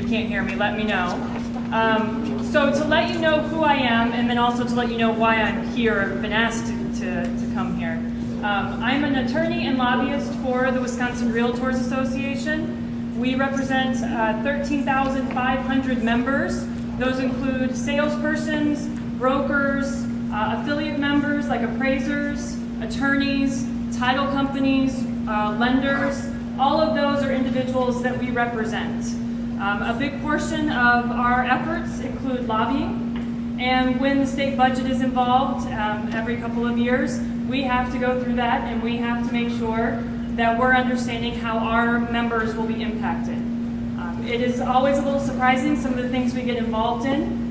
you can't hear me, let me know. So to let you know who I am, and then also to let you know why I'm here, I've been asked to come here. I'm an attorney and lobbyist for the Wisconsin REALTORS Association. We represent 13,500 members. Those include salespersons, brokers, affiliate members like appraisers, attorneys, title companies, lenders. All of those are individuals that we represent. A big portion of our efforts include lobbying, and when the state budget is involved every couple of years, we have to go through that, and we have to make sure that we're understanding how our members will be impacted. It is always a little surprising, some of the things we get involved in.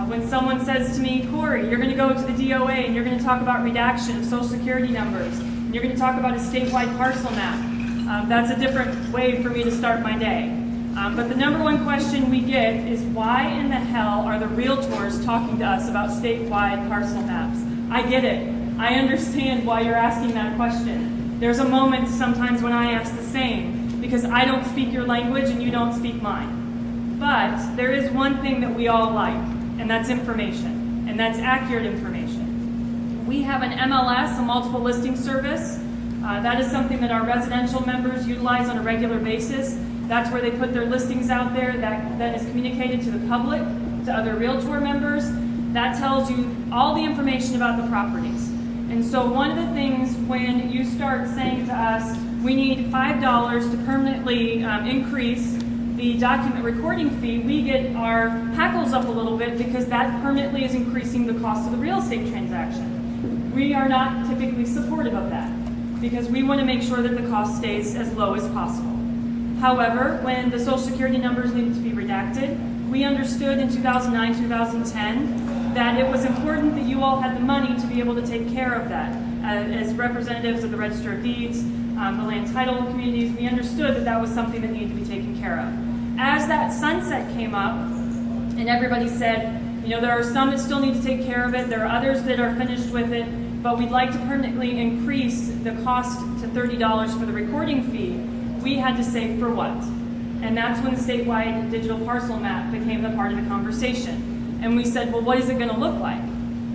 When someone says to me, Cori, you're going to go to the DOA and you're going to talk about redaction of social security numbers, and you're going to talk about a statewide parcel map. That's a different way for me to start my day. But the number one question we get is, why in the hell are the realtors talking to us about statewide parcel maps? I get it. I understand why you're asking that question. There's a moment sometimes when I ask the same, because I don't speak your language and you don't speak mine. But there is one thing that we all like, and that's information, and that's accurate information. We have an MLS, a multiple listing service. That is something that our residential members utilize on a regular basis. That's where they put their listings out there. That is communicated to the public, to other realtor members. That tells you all the information about the properties. And so one of the things when you start saying to us, we need $5 to permanently increase the document recording fee, we get our hackles up a little bit, because that permanently is increasing the cost of the real estate transaction. We are not typically supportive of that, because we want to make sure that the cost stays as low as possible. However, when the Social Security numbers needed to be redacted, we understood in 2009, 2010 that it was important that you all had the money to be able to take care of that. As representatives of the Register of Deeds, the land title communities, we understood that that was something that needed to be taken care of. As that sunset came up, and everybody said, you know, there are some that still need to take care of it, there are others that are finished with it, but we'd like to permanently increase the cost to $30 for the recording fee, we had to say, for what? And that's when the statewide digital parcel map became the part of the conversation. And we said, well, what is it going to look like?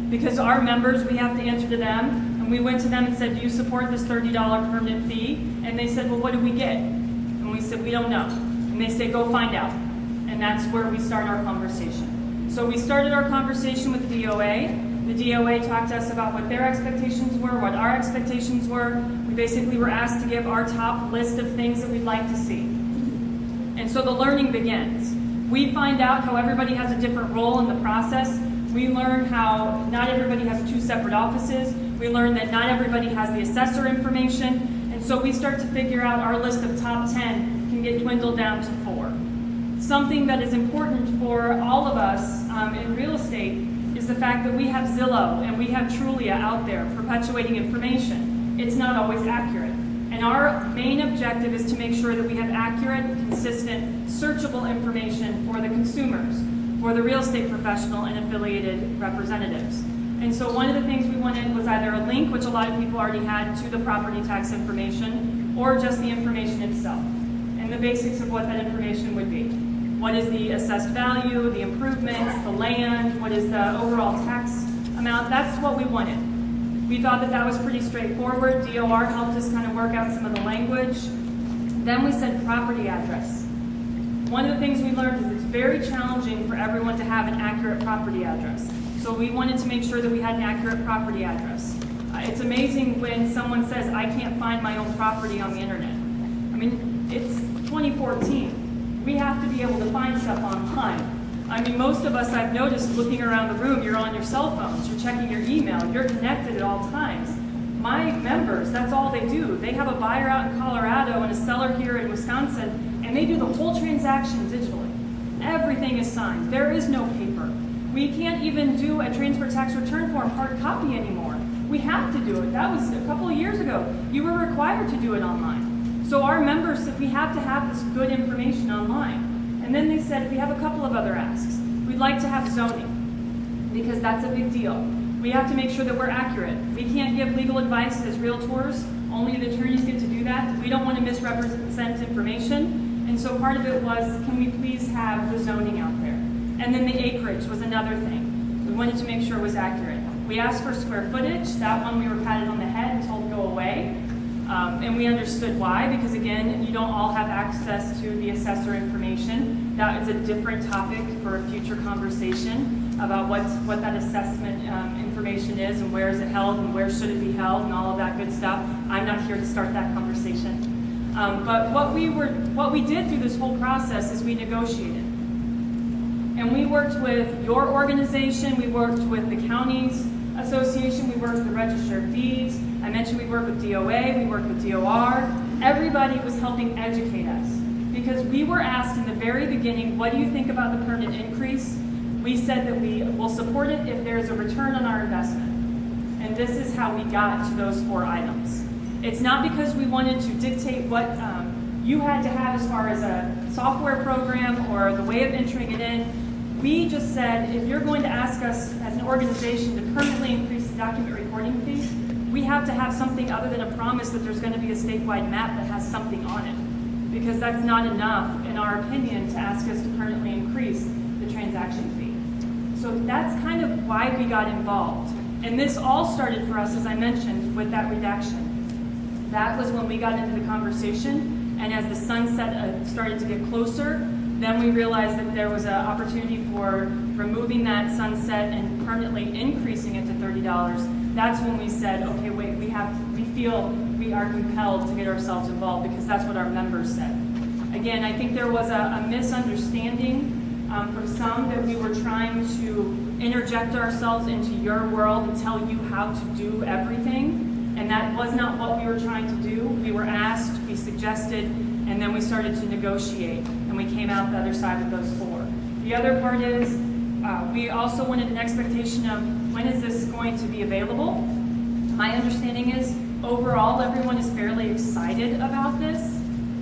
Because our members, we have to answer to them. And we went to them and said, do you support this $30 permanent fee? And they said, well, what do we get? And we said, we don't know. And they said, go find out. And that's where we start our conversation. So we started our conversation with the DOA. The DOA talked to us about what their expectations were, what our expectations were. We basically were asked to give our top list of things that we'd like to see. And so the learning begins. We find out how everybody has a different role in the process. We learn how not everybody has two separate offices. We learn that not everybody has the assessor information. And so we start to figure out our list of top 10 can get dwindled down to 4. Something that is important for all of us in real estate is the fact that we have Zillow and we have Trulia out there perpetuating information. It's not always accurate. And our main objective is to make sure that we have accurate, consistent, searchable information for the consumers, for the real estate professional and affiliated representatives. And so one of the things we wanted was either a link, which a lot of people already had, to the property tax information, or just the information itself, and the basics of what that information would be. What is the assessed value, the improvements, the land, what is the overall tax amount? That's what we wanted. We thought that that was pretty straightforward. DOR helped us kind of work out some of the language. Then we said property address. One of the things we learned is it's very challenging for everyone to have an accurate property address. So we wanted to make sure that we had an accurate property address. It's amazing when someone says, I can't find my own property on the internet. I mean, it's 2014. We have to be able to find stuff online. I mean, most of us, I've noticed, looking around the room, you're on your cell phones, you're checking your email, you're connected at all times. My members, that's all they do. They have a buyer out in Colorado and a seller here in Wisconsin, and they do the whole transaction digitally. Everything is signed. There is no paper. We can't even do a transfer tax return form hard copy anymore. We have to do it. That was a couple of years ago. You were required to do it online. So our members said we have to have this good information online. And then they said, we have a couple of other asks. We'd like to have zoning, because that's a big deal. We have to make sure that we're accurate. We can't give legal advice as realtors. Only the attorneys get to do that. We don't want to misrepresent information. And so part of it was, can we please have the zoning out there? And then the acreage was another thing. We wanted to make sure it was accurate. We asked for square footage. That one we were patted on the head and told to go away. And we understood why, because again, you don't all have access to the assessor information. That is a different topic for a future conversation about what that assessment information is and where is it held and where should it be held and all of that good stuff. I'm not here to start that conversation. But what we did through this whole process is we negotiated. And we worked with your organization, we worked with the county's association, we worked with the Register of Deeds. I mentioned we worked with DOA, we worked with DOR. Everybody was helping educate us because we were asked in the very beginning, what do you think about the permanent increase? We said that we will support it if there's a return on our investment. And this is how we got to those 4 items. It's not because we wanted to dictate what you had to have as far as a software program or the way of entering it in. We just said, if you're going to ask us as an organization to permanently increase the document recording fee, we have to have something other than a promise that there's going to be a statewide map that has something on it. Because that's not enough, in our opinion, to ask us to permanently increase the transaction fee. So that's kind of why we got involved. And this all started for us, as I mentioned, with that redaction. That was when we got into the conversation, and as the sunset started to get closer, then we realized that there was an opportunity for removing that sunset and permanently increasing it to $30. That's when we said, okay, wait, we feel we are compelled to get ourselves involved because that's what our members said. Again, I think there was a misunderstanding from some that we were trying to interject ourselves into your world and tell you how to do everything. And that was not what we were trying to do. We were asked, we suggested, and then we started to negotiate, and we came out the other side with those 4. The other part is, we also wanted an expectation of when is this going to be available. My understanding is, overall, everyone is fairly excited about this.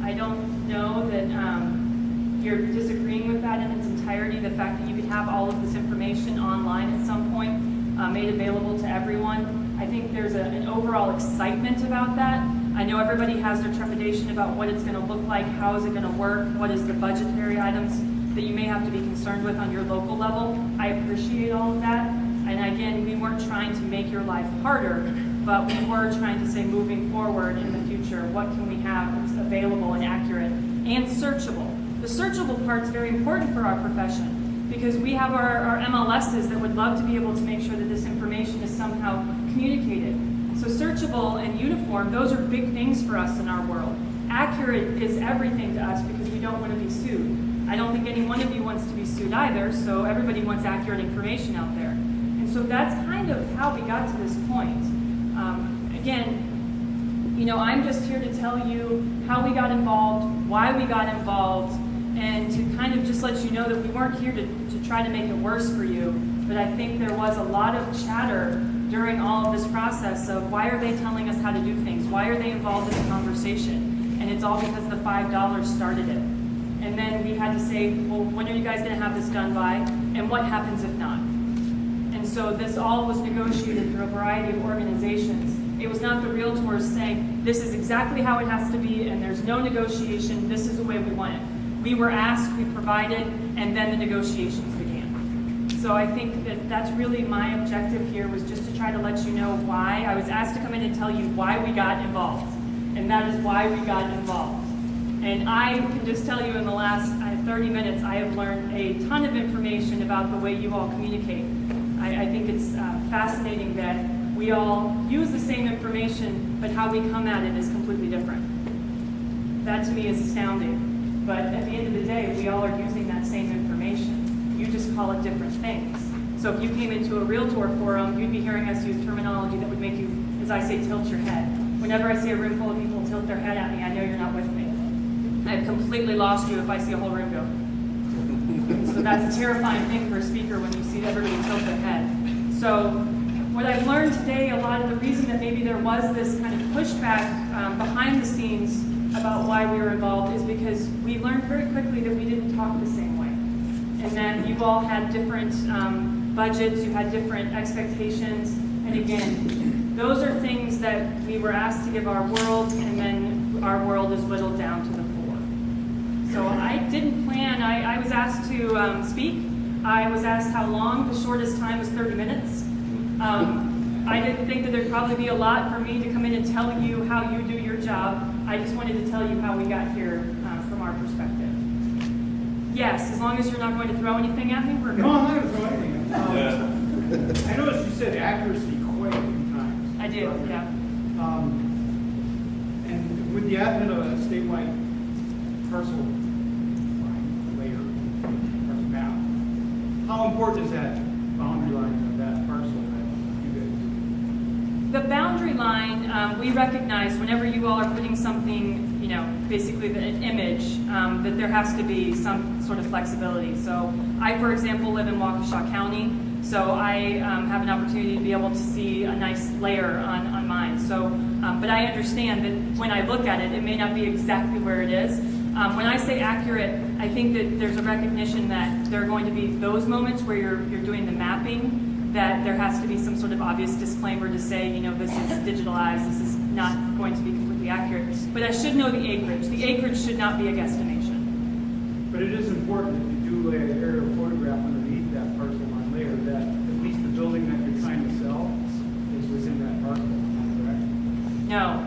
I don't know that you're disagreeing with that in its entirety, the fact that you could have all of this information online at some point, made available to everyone. I think there's an overall excitement about that. I know everybody has their trepidation about what it's going to look like, how is it going to work, what is the budgetary items that you may have to be concerned with on your local level. I appreciate all of that. And again, we weren't trying to make your life harder, but we were trying to say moving forward in the future, what can we have that's available and accurate and searchable. The searchable part is very important for our profession because we have our MLSs that would love to be able to make sure that this information is somehow communicated. So searchable and uniform, those are big things for us in our world. Accurate is everything to us because we don't want to be sued. I don't think any one of you wants to be sued either, so everybody wants accurate information out there. And so that's kind of how we got to this point. Again, I'm just here to tell you how we got involved, why we got involved, and to kind of just let you know that we weren't here to try to make it worse for you, but I think there was a lot of chatter during all of this process of why are they telling us how to do things? Why are they involved in the conversation? And it's all because the $5 started it. And then we had to say, well, when are you guys going to have this done by? And what happens if not? And so this all was negotiated through a variety of organizations. It was not the realtors saying, this is exactly how it has to be, and there's no negotiation, this is the way we want it. We were asked, we provided, and then the negotiations began. So I think that that's really my objective here, was just to try to let you know why. I was asked to come in and tell you why we got involved. And that is why we got involved. And I can just tell you in the last 30 minutes, I have learned a ton of information about the way you all communicate. I think it's fascinating that we all use the same information, but how we come at it is completely different. That to me is astounding. But at the end of the day, we all are using that same information. You just call it different things. So if you came into a realtor forum, you'd be hearing us use terminology that would make you, as I say, tilt your head. Whenever I see a room full of people tilt their head at me, I know you're not with me. I've completely lost you if I see a whole room go. So that's a terrifying thing for a speaker when you see everybody tilt their head. So what I've learned today, a lot of the reason that maybe there was this kind of pushback behind the scenes about why we were involved is because we learned very quickly that we didn't talk the same way. And that you all had different budgets, you had different expectations. And again, those are things that we were asked to give our world, and then our world is whittled down to the 4. So I didn't plan. I was asked to speak. I was asked how long. The shortest time was 30 minutes. I didn't think that there'd probably be a lot for me to come in and tell you how you do your job. I just wanted to tell you how we got here from our perspective. Yes, as long as you're not going to throw anything at me, we're good. No, I'm not going to throw anything at you. I noticed you said accuracy quite a few times. I did, yeah. And with the advent of a statewide parcel line layer, parcel map, how important is that boundary line of that parcel that you did? The boundary line, we recognize whenever you all are putting something, basically an image, that there has to be some sort of flexibility. So I, for example, live in Waukesha County, so I have an opportunity to be able to see a nice layer on mine. So, but I understand that when I look at it, it may not be exactly where it is. When I say accurate, I think that there's a recognition that there are going to be those moments where you're doing the mapping, that there has to be some sort of obvious disclaimer to say, this is digitalized, this is not going to be completely accurate. But I should know the acreage. The acreage should not be a guesstimation. But it is important if you do lay an aerial photograph underneath that parcel line layer that at least the building that you're trying to sell is within that parcel, correct? No.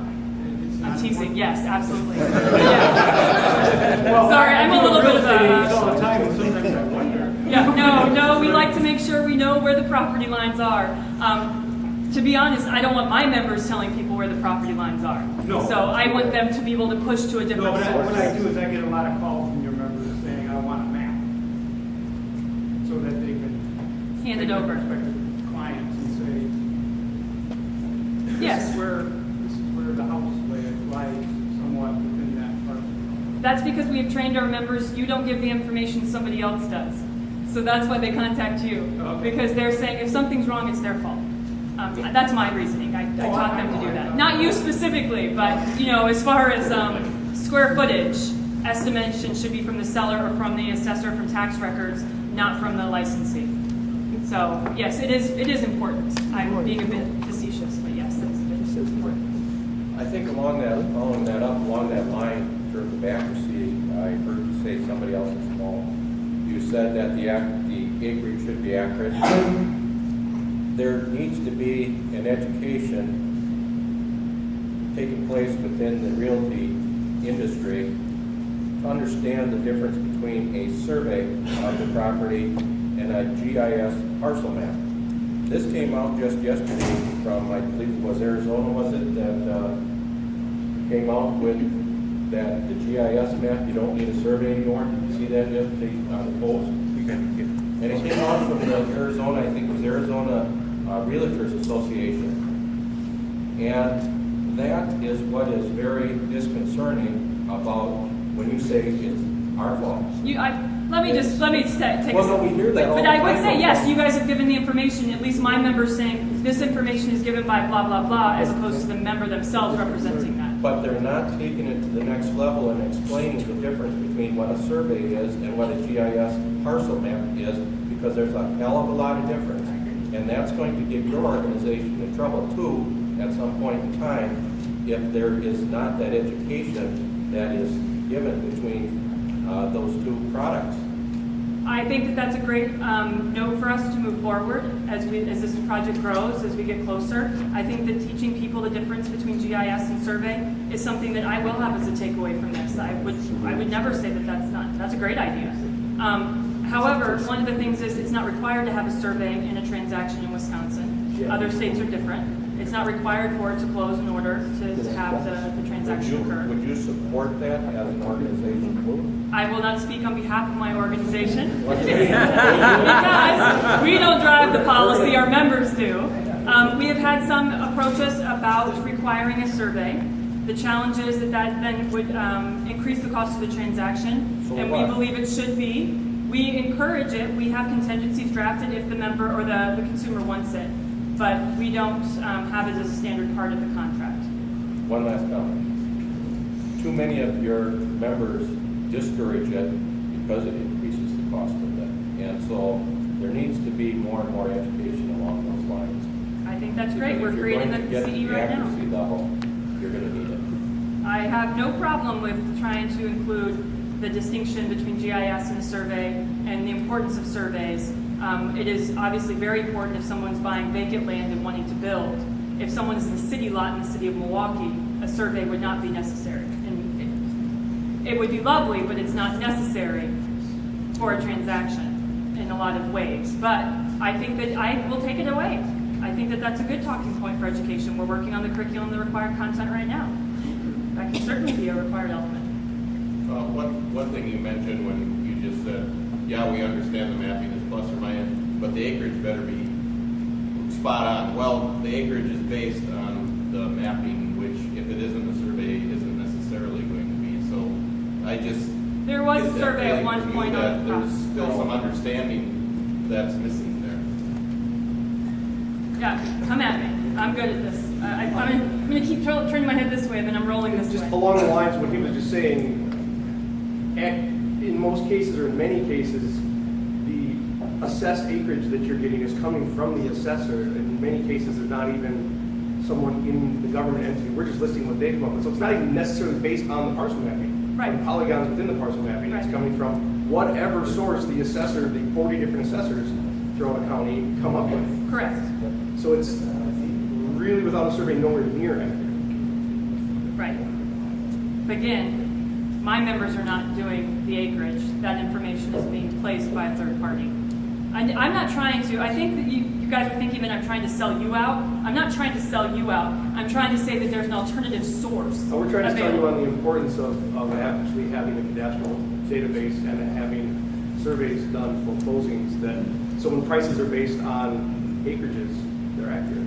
It's not I'm teasing. important? Yes, absolutely. Yeah. Well, Sorry, I'm a little bit of all the a... time, and sometimes I wonder. Yeah, no, we like to make sure we know where the property lines are. To be honest, I don't want my members telling people where the property lines are. No. So I want them to be able to push to a different No, but source. what I do is I get a lot of calls from your members saying, I want a map, so that they can Hand it over. prospective clients and say, Yes. this is where the house lies somewhat within that parcel. That's because we have trained our members, you don't give the information, somebody else does. So that's why they contact you. Okay. Because they're saying if something's wrong, it's their fault. That's my reasoning. I taught them to do that. Not you specifically, but as far as square footage, estimation should be from the seller or from the assessor from tax records, not from the licensee. So yes, it is important. I'm being a bit facetious, but yes, that's important. I think following that line, in terms of accuracy, I heard you say somebody else's fault. You said that the acreage should be accurate. There needs to be an education taking place within the realty industry to understand the difference between a survey of the property and a GIS parcel map. This came out just yesterday from, I believe it was Arizona, was it, that came out with that the GIS map, you don't need a survey anymore. Did you see that yesterday on the post? And it came out from the Arizona, I think it was Arizona Realtors Association. And that is what is very disconcerting about when you say it's our fault. Let me take Well, no, we hear that all But the I would time. say, yes, you guys have given the information, at least my members saying, this information is given by blah, blah, blah, as opposed to the member themselves representing that. But they're not taking it to the next level and explaining the difference between what a survey is and what a GIS parcel map is, because there's a hell of a lot of difference. And that's going to get your organization in trouble too at some point in time if there is not that education that is given between those two products. I think that that's a great note for us to move forward as this project grows, as we get closer. I think that teaching people the difference between GIS and survey is something that I will have as a takeaway from this. I would never say that that's a great idea. However, one of the things is it's not required to have a survey in a transaction in Wisconsin. Other states are different. It's not required for it to close in order to have the transaction occur. Would you support that as an organization? I will not speak on behalf of my organization because we don't drive the policy, our members do. We have had some approach us about requiring a survey. The challenge is that then would increase the cost of the transaction, and we believe it should be. We encourage it. We have contingencies drafted if the member or the consumer wants it, but we don't have it as a standard part of the contract. One last comment. Too many of your members discourage it because it increases the cost of it. And so there needs to be more and more education along those lines. I think that's great. Because We're if you're creating going to the get CE the right now. accuracy level, you're going to need it. I have no problem with trying to include the distinction between GIS and a survey and the importance of surveys. It is obviously very important if someone's buying vacant land and wanting to build. If someone's in a city lot in the city of Milwaukee, a survey would not be necessary. And it would be lovely, but it's not necessary for a transaction in a lot of ways. But I think that I will take it away. I think that that's a good talking point for education. We're working on the curriculum, the required content right now. That can certainly be a required element. One thing you mentioned when you just said, yeah, we understand the mapping is plus or minus, but the acreage better be spot on. Well, the acreage is based on the mapping, which if it isn't a survey, isn't necessarily going to be. So I just... There was get a that survey at feeling one from you point that on the there's process. still some understanding that's missing there. Yeah, come at me. I'm good at this. I'm going to keep turning my head this way, and then I'm rolling this Just way. along the lines of what he was just saying, in most cases or in many cases, the assessed acreage that you're getting is coming from the assessor. In many cases, there's not even someone in the government entity. We're just listing what they've come up with. So it's not even necessarily based on the parcel mapping. Right. The polygons within the parcel mapping. It's Right. coming from whatever source the assessor, the 40 different assessors throughout the county come up with. Correct. So it's really, without a survey, nowhere near accurate. Right. But again, my members are not doing the acreage. That information is being placed by a third party. I'm not trying to, I think that you guys are thinking that I'm trying to sell you out. I'm not trying to sell you out. I'm trying to say that there's an alternative source. We're trying to tell you available. on the importance of actually having a cadastral database and having surveys done for closings that, so when prices are based on acreages, they're accurate.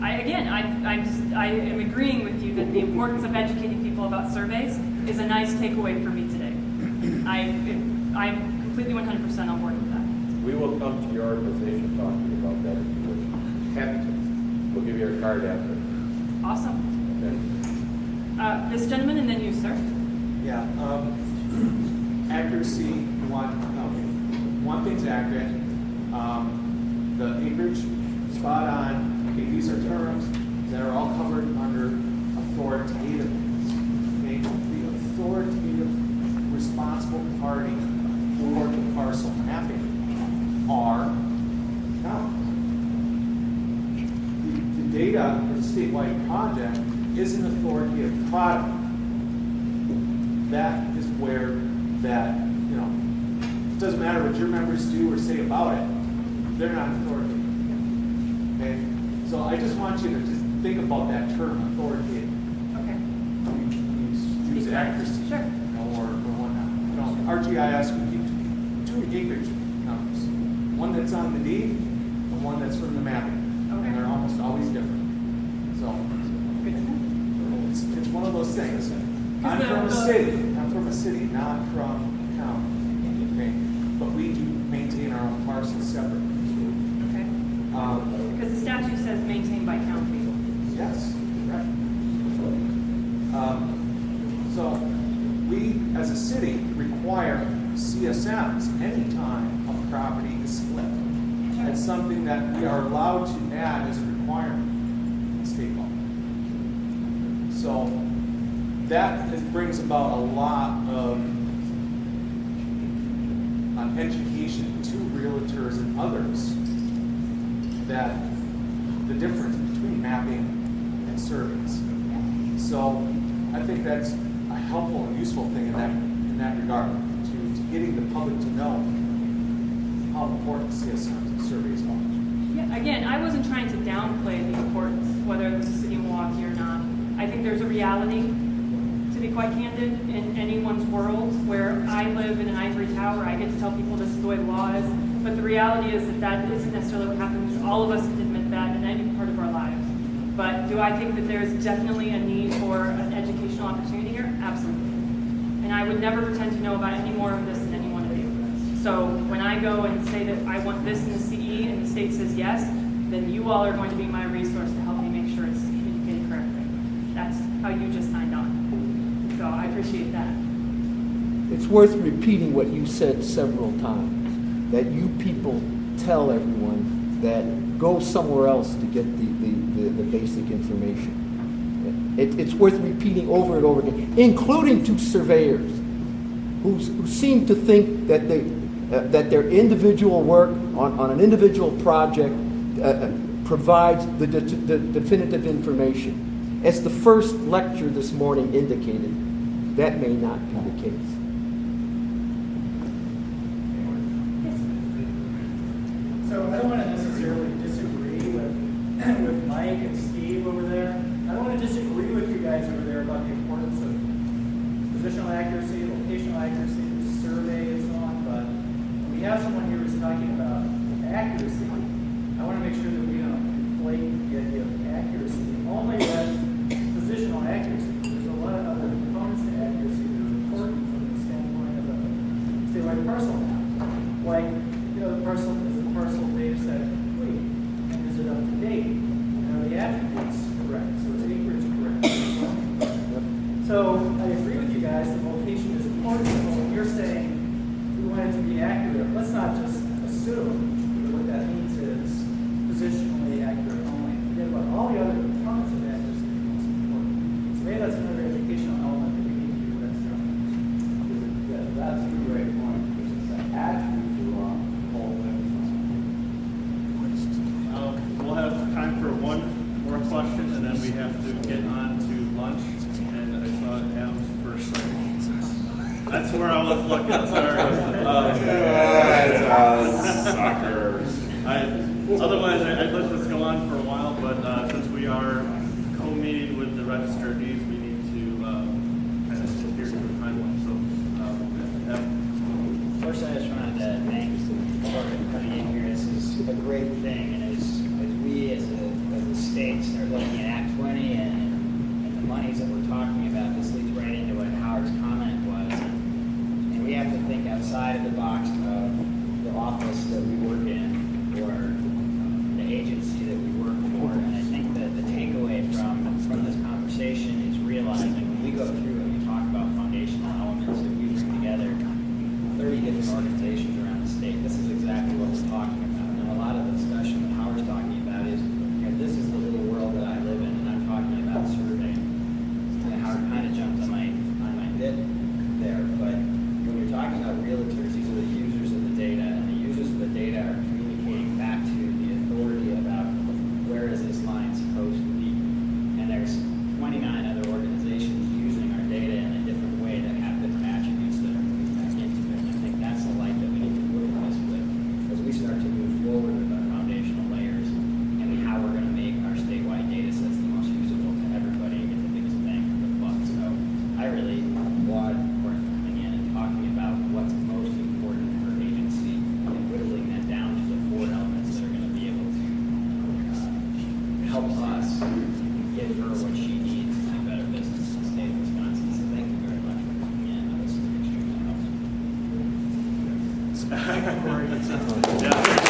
I am agreeing with you that the importance of educating people about surveys is a nice takeaway for me today. I'm completely 100% on board with that. We will come to your organization talking about that if you wish. Happy to. We'll give you a card after. Awesome. Okay? This gentleman and then you, sir. Yeah, accuracy, you want things accurate. The acreage, spot on. Okay, these are terms that are all covered under authoritativeness. Okay, the authoritative responsible party for the parcel mapping are counties. The data for the statewide project is an authoritative product. That is where that, it doesn't matter what your members do or say about it, they're not authoritative. Okay? So I just want you to just think about that term, authoritative. Okay. Use accuracy. Sure. Or whatnot. RGIS, we keep two acreage numbers. One that's on the deed and one that's from the mapping. Okay. And they're almost always different. So Good to know. it's one of those things. I'm the- from a the- city. I'm from a city, not from a county. Okay, but we do maintain our own parcels separate. Okay. Um, Because the statute says maintained by county. yes, right. So we, as a city, require CSMs anytime a property is split. It's something that we are allowed to add as a requirement in state law. So that brings about a lot of education to realtors and others that the difference between mapping and surveys. So I think that's a helpful and useful thing in that regard to getting the public to know how important CSMs and surveys are. Yeah, again, I wasn't trying to downplay the importance, whether it was the city of Milwaukee or not. I think there's a reality, to be quite candid, in anyone's world where I live in an ivory tower. I get to tell people this is the way the law is, but the reality is that that isn't necessarily what happens. All of us can admit that in any part of our lives. But do I think that there's definitely a need for an educational opportunity here? Absolutely. And I would never pretend to know about any more of this than any one of you. So when I go and say that I want this in the CE and the state says yes, then you all are going to be my resource to help me make sure it's communicated correctly. That's how you just signed on. So I appreciate that. It's worth repeating what you said several times, that you people tell everyone that go somewhere else to get the basic information. It's worth repeating over and over again, including to surveyors. who seem to think that that their individual work on an individual project provides the definitive information. As the first lecture this morning indicated, that may not be the case. So I don't want to necessarily disagree with Mike and Steve over there. I don't want to disagree with you guys over there about the importance of positional accuracy, locational accuracy, survey, and so on, but when we have someone here who's talking about accuracy, I want to make sure that we don't conflate the idea of accuracy only with positional accuracy. There's a lot of other components to accuracy that are important from the standpoint of a statewide parcel map. Like, the parcel, is the parcel data set complete? And is it up to date? And are the attributes correct? So is acreage correct? So I agree with you guys that location is important, but when you're saying we want it to be accurate, let's not just assume that what that means is positionally accurate only. Forget about all the other components of accuracy that are most important. So maybe that's another educational element that we need to do that's Yeah, that's a great point, because it's an attribute to whole thing. We'll have time for one more question, and then we have to get on to lunch. And I saw Adam's first second. That's where I was looking. Sorry. Suckers. Otherwise, I'd let this go on for a while, but since we are co-meeting with the Register of Deeds, we need to kind of adhere to the timeline. So, Adam. First, I just wanted to thank Cori for coming in here. This is a great thing, and as we as a state start looking at Act 20 and the monies that we're talking about, this leads right into what Howard's comment was. And we have to think outside of the box of the office that we work in or the agency that we work for. And I think that the takeaway from this conversation is realizing when we go through and we talk about foundational elements that we bring together 30 different organizations around the state, this is exactly what we're talking about. And a lot of the discussion that Howard's talking about is, this is the little world that I live in, and I'm talking about surveying. And Howard kind of jumped on my bit there, but when you're talking about realtors, these are the users of the data, and the users of the data are communicating back to the authority about where is this line supposed to be. And there's 29 other organizations using our data in a different way that have different attributes that are moving back into it. And I think that's the light that we need to look at this with as we start to move forward with our foundational layers and how we're going to make our statewide data sets the most usable to everybody and get the biggest bang for the buck. So I really applaud Cori for coming in and talking about what's most important for agency and whittling that down to the 4 elements that are going to be able to help us give her what she needs to do better business in the state of Wisconsin. So thank you very much for coming in. That was extremely helpful. Yeah.